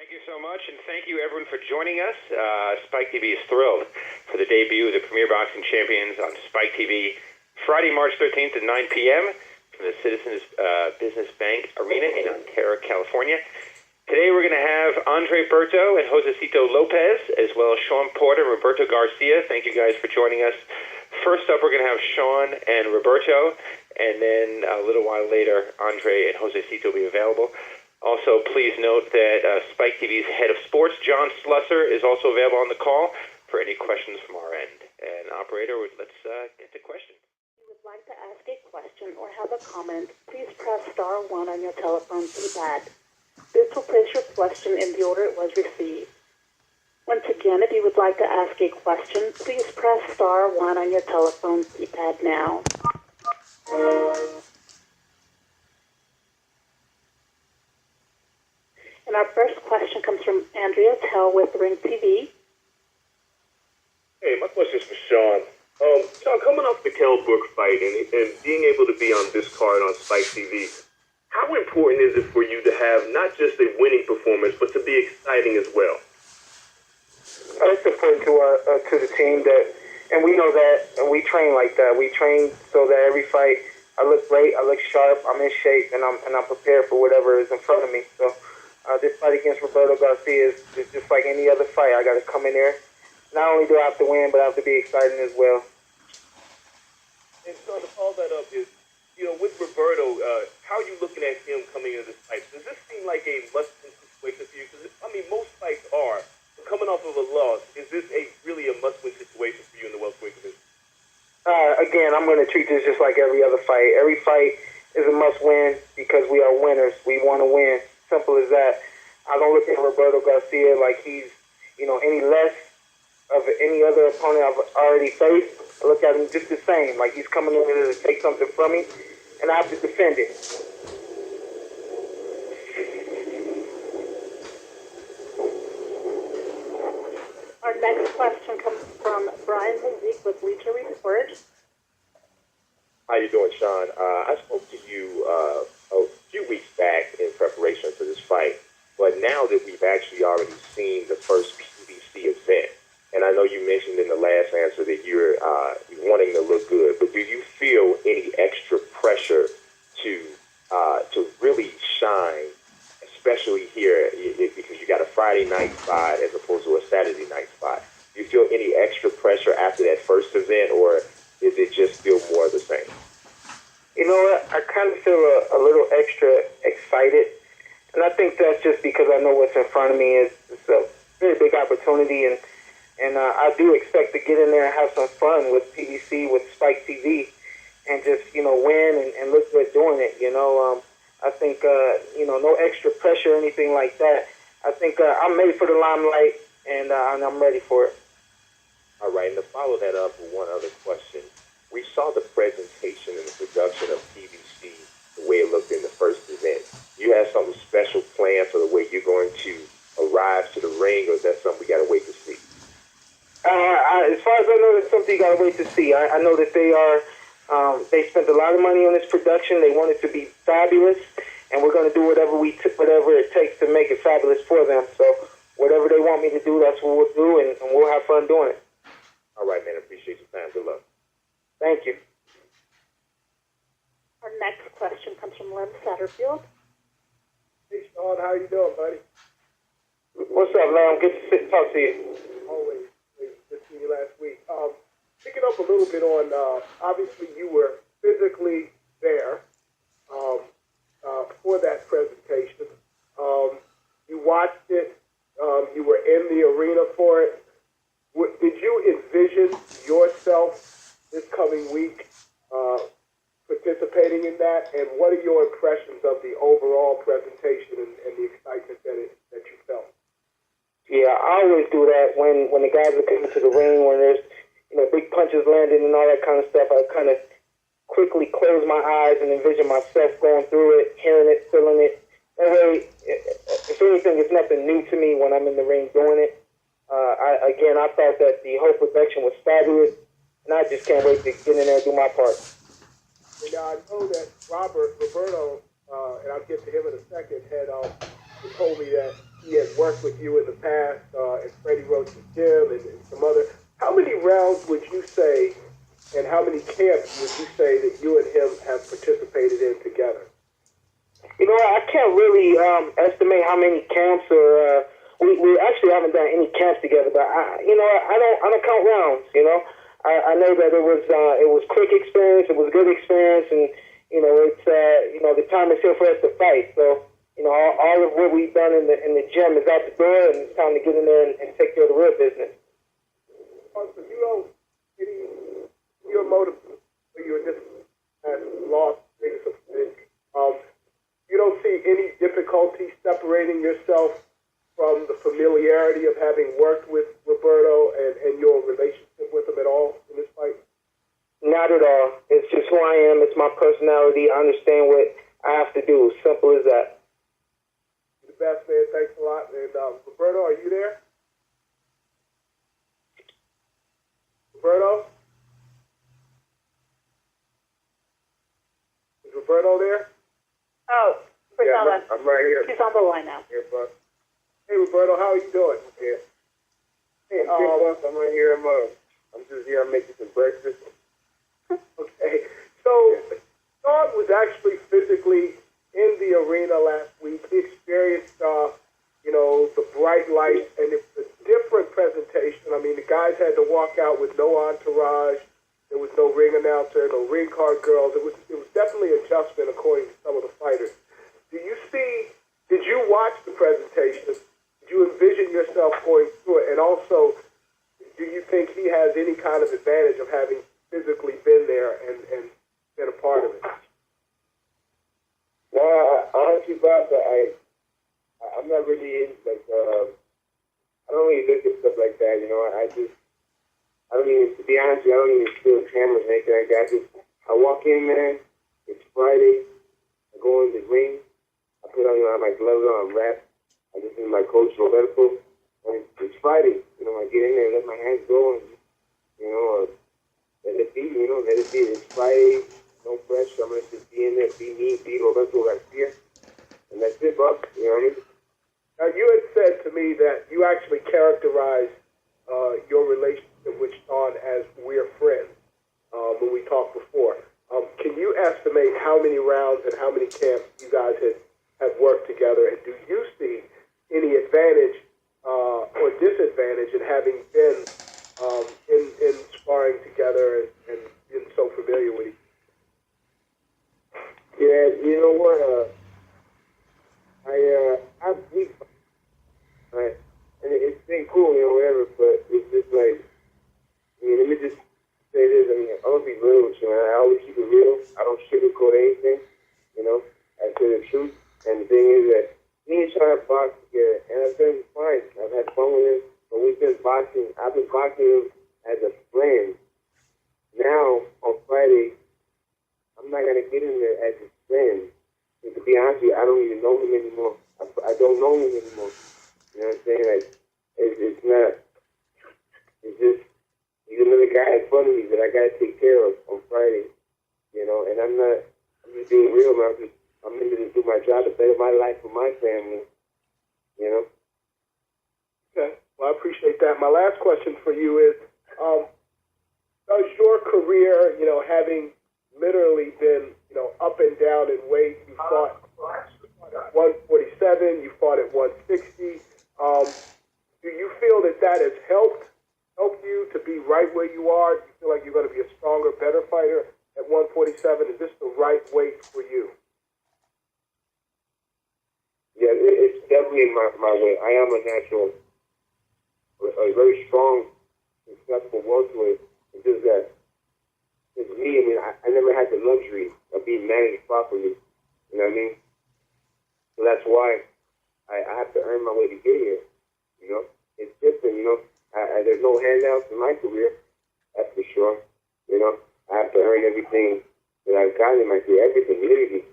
Thank you so much, and thank you everyone for joining us. Spike TV is thrilled for the debut of the Premier Boxing Champions on Spike TV Friday, March 13th at 9 p.m. from the Citizens Business Bank Arena in Ontario, California. Today we're going to have Berto and Josesito Lopez, as well as Shawn and Roberto Garcia. Thank you guys for joining us. First up, we're going to have Shawn and Roberto, and then a little while later, Andre and Josesito will be available. Also, please note that Spike TV's head of sports, John Slusser, is also available on the call for any questions from our end. And operator, let's get to questions. If you would like to ask a question or have a comment, please press *1 on your telephone keypad. This will place your question in the order it was received. Once again, if you would like to ask a question, please press *1 on your telephone keypad now. And our first question comes from Andrea Tell with Ring TV. Hey, my question is for Shawn. Shawn, coming off the Kell Brook fight and being able to be on this card on Spike TV, how important is it for you to have not just a winning performance, but to be exciting as well? It's important to the team and we know that, and we train like that. We train so that every fight I look great, I look sharp, I'm in shape, and I'm prepared for whatever is in front of me. So this fight against Roberto Garcia is just like any other fight. I got to come in there. Not only do I have to win, but I have to be exciting as well. And so to follow that up is, with Roberto, how are you looking at him coming into this fight? Does this seem like a must-win situation for you? Because, most fights are. But coming off of a loss, is this really a must-win situation for you in the welterweight division? Again, I'm going to treat this just like every other fight. Every fight is a must-win because we are winners. We want to win. Simple as that. I don't look at Roberto Garcia like he's, any less of any other opponent I've already faced. I look at him just the same, like he's coming in here to take something from me, and I have to defend it. Our next question comes from Brian Hazik with Bleacher Report. How you doing, Shawn? I spoke to you a few weeks back in preparation for this fight, but now that we've actually already seen the first PBC event, and I know you mentioned in the last answer that you're wanting to look good, but do you feel any extra pressure to really shine, especially here, because you got a Friday night fight as opposed to a Saturday night fight? Do you feel any extra pressure after that first event, or is it just still more of the same? You know what? I kind of feel a little extra excited, and I think that's just because I know what's in front of me. It's a very big opportunity, and I do expect to get in there and have some fun with PBC, with Spike TV, and just, win and look good doing it, I think, no extra pressure or anything like that. I think I'm made for the limelight, and I'm ready for it. All right, and to follow that up with one other question, we saw the presentation and the production of PBC, the way it looked in the first event. You have something special planned for the way you're going to arrive to the ring, or is that something we got to wait to see? As far as I know, that's something you got to wait to see. I know that they spent a lot of money on this production. They want it to be fabulous, and we're going to do whatever it takes to make it fabulous for them. So whatever they want me to do, that's what we'll do, and we'll have fun doing it. All right, man. Appreciate your time. Good luck. Thank you. Our next question comes from Lem Satterfield. Hey, Shawn, how you doing, buddy? What's up, Lem? Good to talk to you. Always. Good seeing you last week. Picking up a little bit on, obviously you were physically there for that presentation. You watched it. You were in the arena for it. Did you envision yourself this coming week participating in that? And what are your impressions of the overall presentation and the excitement that you felt? Yeah, I always do that when the guys are coming to the ring, when there's big punches landing and all that kind of stuff. I kind of quickly close my eyes and envision myself going through it, hearing it, feeling it. That way, if anything, it's nothing new to me when I'm in the ring doing it. I thought that the whole production was fabulous, and I just can't wait to get in there and do my part. And I know that Roberto, and I'll get to him in a second, had told me that he had worked with you in the past at Freddie Roach's gym and some other. How many rounds would you say, and how many camps would you say that you and him have participated in together? You know, I can't really estimate how many camps or we actually haven't done any camps together. But I don't count rounds. You know, I know that it was quick experience, it was good experience, and it's the time is here for us to fight. So all of what we've done in the gym is out the door, and it's time to get in there and take care of the real business. So your motive, you were just lost. You don't see any difficulty separating yourself from the familiarity of having worked with Roberto and your relationship with him at all in this fight? Not at all. It's just who I am. It's my personality. I understand what I have to do. Simple as that. You're the best, man. Thanks a lot. And Roberto, are you there? Roberto? Is Roberto there? Oh, Priscilla. I'm right here. She's on the line now. Here, bud. Hey, Roberto, how are you doing? Yeah. Hey, I'm right here. I'm just here. I'm making some breakfast. Okay. So, Shawn was actually physically in the arena last week. He experienced, the bright lights, and it was a different presentation. I mean, the guys had to walk out with no entourage. There was no ring announcer, no ring card girls. It was definitely an adjustment according to some of the fighters. Did you watch the presentation? Did you envision yourself going through it? And also, do you think he has any kind of advantage of having physically been there and been a part of it? No, honestly, Bob, I'm not really in, I don't really look at stuff like that, I don't even, to be honest with you, I don't even feel cameras or anything like that. I walk in, man, it's Friday, I go in the ring, I put on my gloves on, wrap, I listen to my coach, Roberto, and it's Friday, I get in there and let my hands go and, let it be, let it be. It's Friday, no pressure, I'm going to just be in there, be me, be Roberto Garcia, and that's it, Bob, you know what I mean? Now, you had said to me that you actually characterized your relationship with Shawn as we're friends when we talked before. Can you estimate how many rounds and how many camps you guys have worked together, and do you see any advantage or disadvantage in having been in sparring together and been so familiar with each other? Yeah, you know what? And it's been cool, whatever, but it's just like, let me just say this, I'm gonna be real with you, man. I always keep it real. I don't sugarcoat anything, I say the truth. And the thing is that me and Shawn have boxed together, and I've been fine. I've had fun with him, but we've been boxing. I've been boxing him as a friend. Now, on Friday, I'm not gonna get in there as a friend. And to be honest with you, I don't even know him anymore. I don't know him anymore. You know what I'm saying? Like, it's not. It's just he's another guy in front of me that I gotta take care of on Friday. And I'm just being real, man. I'm in to do my job to better my life for my family. Okay. Well, I appreciate that. My last question for you is, does your career, having literally been, up and down in weight, you fought at 147, you fought at 160, do you feel that has helped you to be right where you are? Do you feel like you're going to be a stronger, better fighter at 147? Is this the right weight for you? Yeah, it's definitely my way. I am a natural, a very strong, successful welterweight. It's just that it's me. I never had the luxury of being managed properly. You know what I mean? So that's why I have to earn my way to get here. It's different. There's no handouts in my career. That's for sure. I have to earn everything that I've gotten in my career. Everything, literally.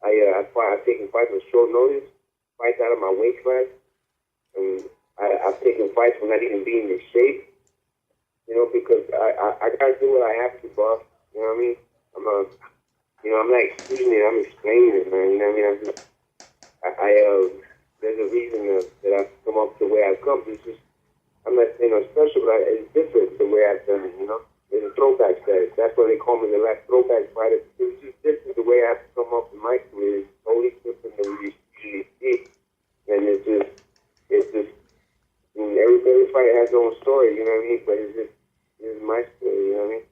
I've taken fights on short notice, fights out of my weight class, and I've taken fights for not even being in shape, because I gotta do what I have to, boss. You know what I mean? I'm not excusing it. I'm explaining it, man. You know what I mean? there's a reason that I've come up the way I've come. It's just, I'm not, special, but it's different the way I've done it, It's a throwback status. That's why they call me the last throwback fighter. It's just different the way I've come up in my career. It's totally different than we usually see. And it's just, every fighter has their own story, you know what I mean? But it's my story, you know what I mean?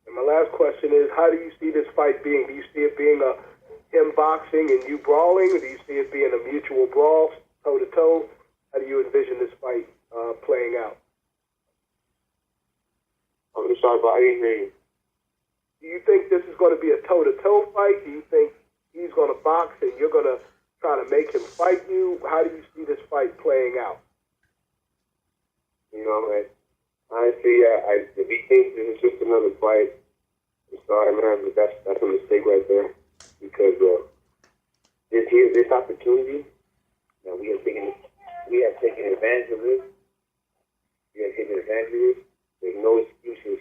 And my last question is, how do you see this fight being? Do you see it being him boxing and you brawling, or do you see it being a mutual brawl, toe-to-toe? How do you envision this fight playing out? I'm sorry, but I didn't hear you. Do you think this is going to be a toe-to-toe fight? Do you think he's going to box and you're going to try to make him fight you? How do you see this fight playing out? Honestly, if he thinks this is just another fight, I'm sorry, man, but that's a mistake right there. Because this opportunity, we have taken advantage of this. There's no excuses.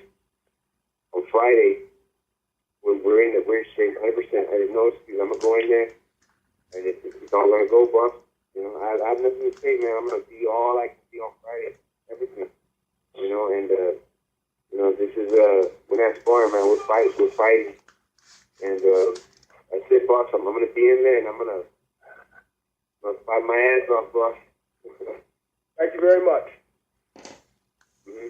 On Friday, we're in shape 100%. There's no excuse. I'm gonna go in there, and it's all gonna go, boss. I have nothing to say, man. I'm gonna be all I can be on Friday. Everything. This is we're not sparring, man. We're fighting, and I said, boss, I'm gonna be in there, and I'm gonna fight my ass off, boss. Thank you very much. Mm-hmm.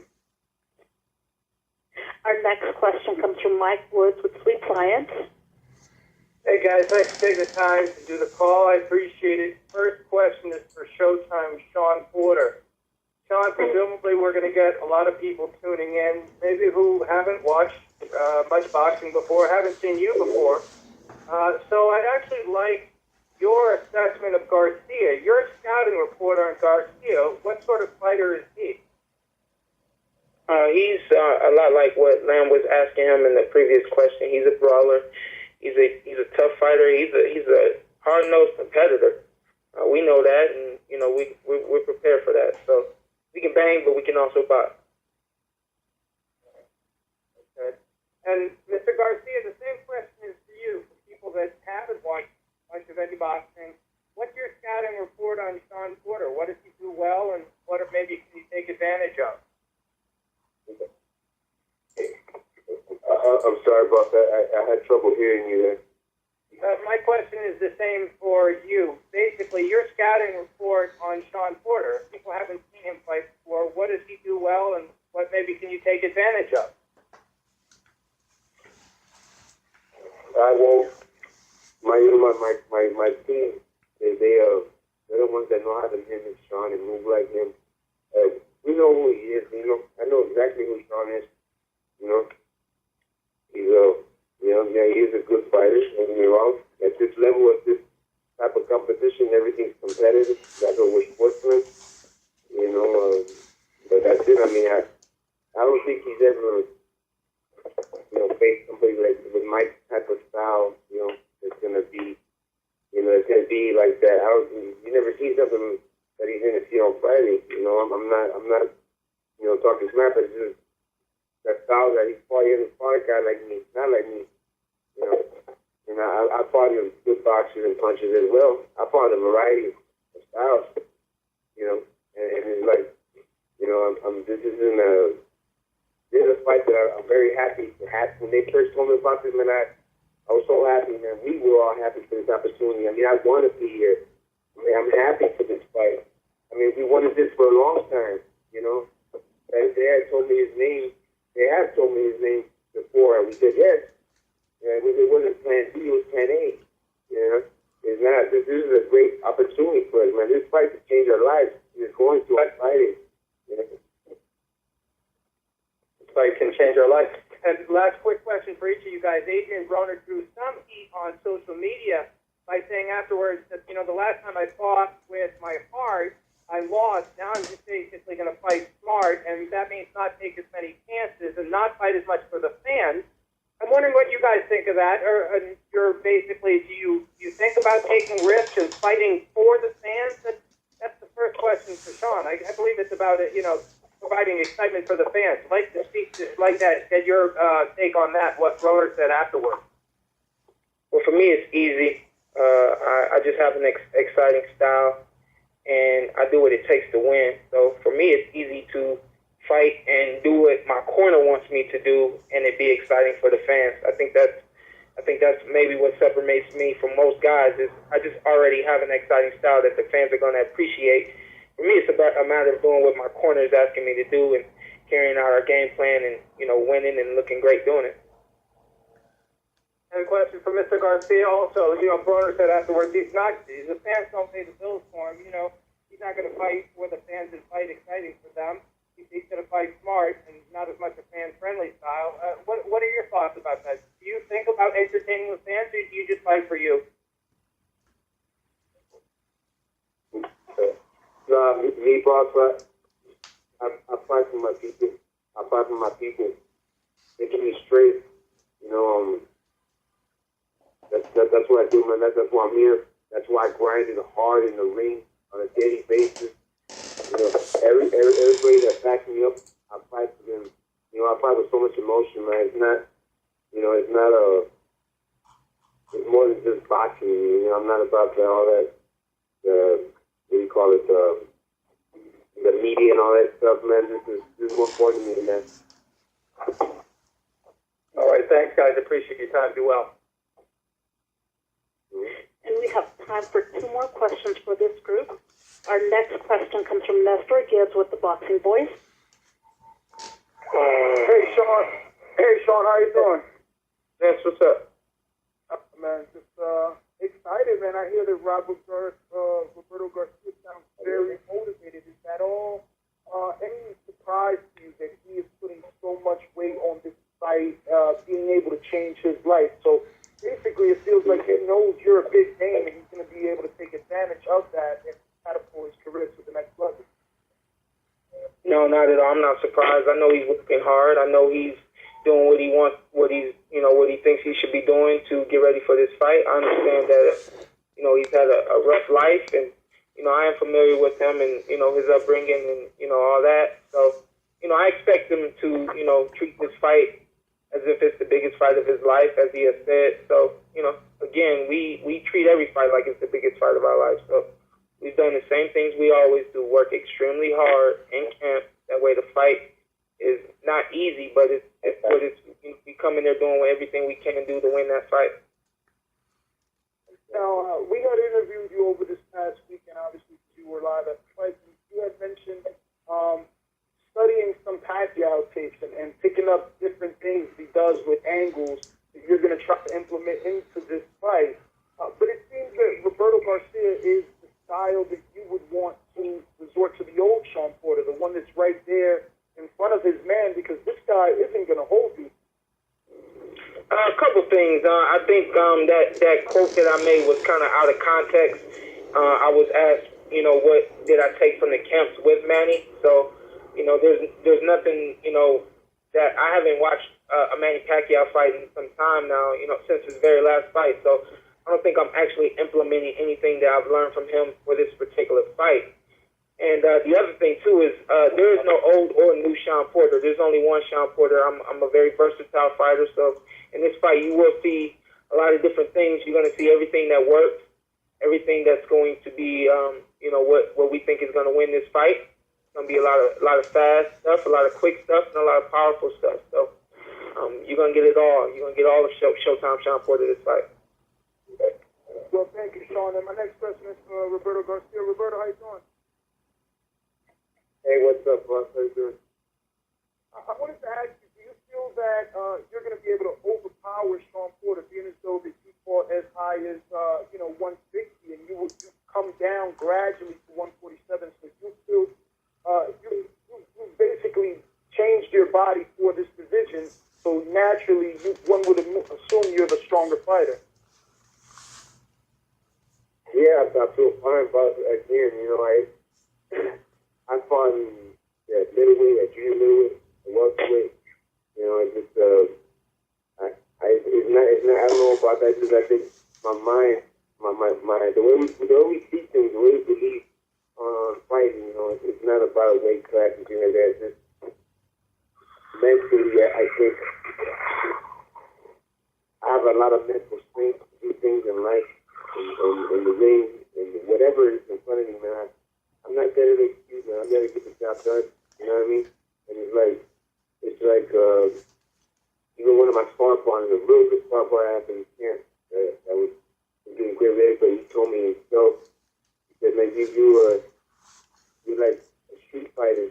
Our next question comes from Mike Woods with Sweet Science. Hey guys, thanks for taking the time to do the call. I appreciate it. First question is for Showtime, Shawn Porter. Shawn, presumably we're going to get a lot of people tuning in, maybe who haven't watched much boxing before, haven't seen you before. So I'd actually like your assessment of Garcia. You're a scouting reporter on Garcia. What sort of fighter is he? He's a lot like what Lamb was asking him in the previous question. He's a brawler. He's a tough fighter. He's a hard-nosed competitor. We know that, and we're prepared for that. So we can bang, but we can also box. Okay. And Mr. Garcia, the same question is for you. For people that haven't watched much of any boxing, what's your scouting report on Shawn Porter? What does he do well, and what maybe can you take advantage of? I'm sorry, boss. I had trouble hearing you there. My question is the same for you. Basically, your scouting report on Shawn Porter. People haven't seen him fight before. What does he do well, and what maybe can you take advantage of? I won't. My team, they're the ones that know how to mimic Shawn and move like him. We know who he is. I know exactly who Shawn is. He is a good fighter. Don't get me wrong. At this level, at this type of competition, everything's competitive. That's what we're sportsmen. But that's it. I don't think he's ever, faced somebody with my type of style. It's gonna be, like that. You never see something that he's gonna see on Friday. I'm not, talking smack, but it's just that style that he fought a guy like me, not like me. I fought him good boxers and punches as well. I fought a variety of styles, and it's like, this is a fight that I'm very happy to have. When they first told me about this, man, I was so happy, man. We were all happy for this opportunity. I want to be here. I'm happy for this fight. We wanted this for a long time, They had told me his name. They have told me his name before, and we said yes. It wasn't plan B, it was plan A. It's not. This is a great opportunity for us, man. This fight could change our lives. It's going to us fighting. This fight can change our lives. And last quick question for each of you guys. Adrian Broner drew some heat on social media by saying afterwards that, the last time I fought with my heart, I lost. Now I'm just basically going to fight smart, and that means not take as many chances and not fight as much for the fans. I'm wondering what you guys think of that. Or you're basically, do you think about taking risks and fighting for the fans? That's the first question for Shawn. I believe it's about providing excitement for the fans. I'd like to speak just like that. Get your take on that. What Broner said afterwards. Well, for me, it's easy. I just have an exciting style, and I do what it takes to win. So for me, it's easy to fight and do what my corner wants me to do, and it be exciting for the fans. I think that's maybe what separates me from most guys is I just already have an exciting style that the fans are going to appreciate. For me, it's about a matter of doing what my corner is asking me to do and carrying out our game plan and, winning and looking great doing it. And a question for Mr. Garcia also. Broner said afterwards, the fans don't pay the bills for him. He's not going to fight for the fans and fight exciting for them. He's going to fight smart and not as much a fan-friendly style. What are your thoughts about that? Do you think about entertaining the fans, or do you just fight for you? Me, boss, I fight for my people. I fight for my people. They keep me straight. That's what I do, man. That's why I'm here. That's why I grinded hard in the ring on a daily basis. Everybody that backs me up, I fight for them. I fight with so much emotion, man. It's not, it's more than just boxing. I'm not about all that, what do you call it, the media and all that stuff, man. This is more important to me, man. All right, thanks, guys. Appreciate your time. Do well. And we have time for 2 more questions for this group. Our next question comes from Nestor Gibbs with the Boxing Voice. Hey, Shawn. How you doing? Yes, what's up? Man, just excited, man. I hear that Roberto Garcia sounds very motivated. Is that all? Any surprise to you that he is putting so much weight on this fight, being able to change his life? So basically, it feels like he knows you're a big name, and he's going to be able to take advantage of that and catapult his career to the next level. No, not at all. I'm not surprised. I know he's working hard. I know he's doing what he wants, what he thinks he should be doing to get ready for this fight. I understand that, he's had a rough life, and, I am familiar with him and, his upbringing and, all that. So, I expect him to, treat this fight as if it's the biggest fight of his life, as he has said. So, again, we treat every fight like it's the biggest fight of our life. So we've done the same things we always do, work extremely hard in camp. That way the fight is not easy, but we come in there doing everything we can do to win that fight. Now, we had interviewed you over this past week, and obviously you were live at the fight. You had mentioned studying some Pacquiao tapes and picking up different things he does with angles that you're going to try to implement into this fight. But it seems that Roberto Garcia is the style that you would want to resort to the old Shawn Porter, the one that's right there in front of his man, because this guy isn't going to hold you. A couple things. I think that quote that I made was kind of out of context. I was asked, what did I take from the camps with Manny? So, there's nothing, that I haven't watched a Manny Pacquiao fight in some time now, since his very last fight. So I don't think I'm actually implementing anything that I've learned from him for this particular fight. And the other thing, too, is there is no old or new Shawn Porter. There's only one Shawn Porter. I'm a very versatile fighter, so in this fight you will see a lot of different things. You're going to see everything that works, everything that's going to be, what we think is going to win this fight. It's going to be a lot of fast stuff, a lot of quick stuff, and a lot of powerful stuff. So you're going to get it all. You're going to get all of Showtime Shawn Porter this fight. Well, thank you, Shawn. And my next question is for Roberto Garcia. Roberto, how you doing? Hey, what's up, boss? How you doing? I wanted to ask you, do you feel that you're going to be able to overpower Shawn Porter, being as though that he fought as high as 160, and you come down gradually to 147? So you feel you basically changed your body for this division. So naturally, one would assume you're the stronger fighter. Yeah, I feel fine about it. Again, I fought in middleweight, at junior middleweight, and welterweight. It's just it's not. I don't know about that. Just I think my mind, the way we see things, the way we believe on fighting. It's not about a weight class and things like that. It's just mentally, I think I have a lot of mental strength to do things in life. And ring and whatever is in front of me, man. I'm not there to excuse, man. I'm there to get the job done. You know what I mean? And it's like even one of my spar partners, a real good spar partner I have in camp, that was getting great with everybody. He told me himself, he said, man, you're like a street fighter.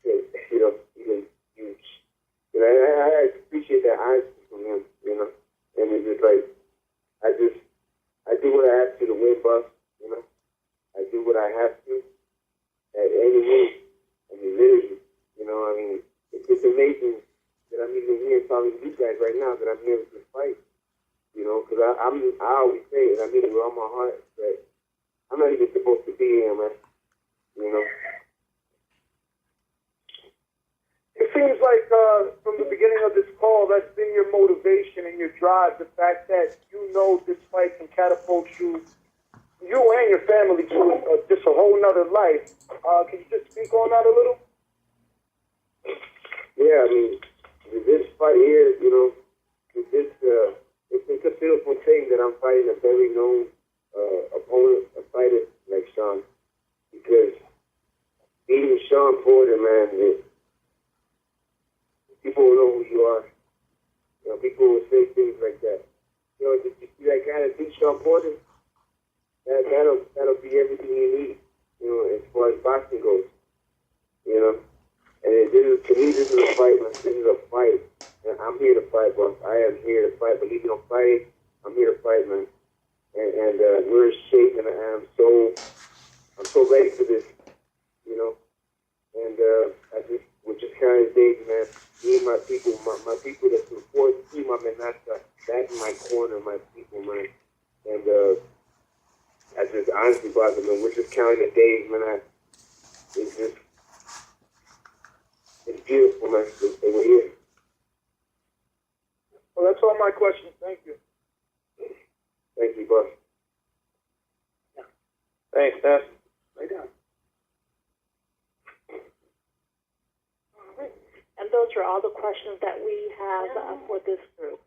You know, you know, I appreciate that honesty from him, you know. And it's just like, I do what I have to win bucks, you know. I do what I have to at any minute. I mean, literally, you know, I mean, it's amazing that I'm even here talking to you guys right now, that I'm here with this fight, you know, because I always say, and I mean it with all my heart, that I'm not even supposed to be here, man, you know. It seems like from the beginning of this call, that's been your motivation and your drive, the fact that you know this fight can catapult you and your family to just a whole nother life. Can you just speak on that a little? Yeah, I mean, with this fight here, you know, with this, it's a beautiful thing that I'm fighting a very known opponent, a fighter like Shawn, because beating Shawn Porter, man, people will know who you are. You know, people will say things like that. You know, just see that guy that beat Shawn Porter, that'll be everything you need, you know, as far as boxing goes. You know? And to me, this is a fight, man. This is a fight. And I'm here to fight, boss. I am here to fight. Believe me, I'm fighting. I'm here to fight, man. And we're in shape, and I'm so ready for this, you know. And we're just carrying things, man. Me and my people that support Team Amenaza, back in my corner, my people, man. And I just honestly, brother, man, we're just counting the days, man. It's beautiful, man. And we're here. Well, that's all my questions. Thank you. Thank you, boss. Yeah. Thanks, Steph. Lay down. And those are all the questions that we have for this group.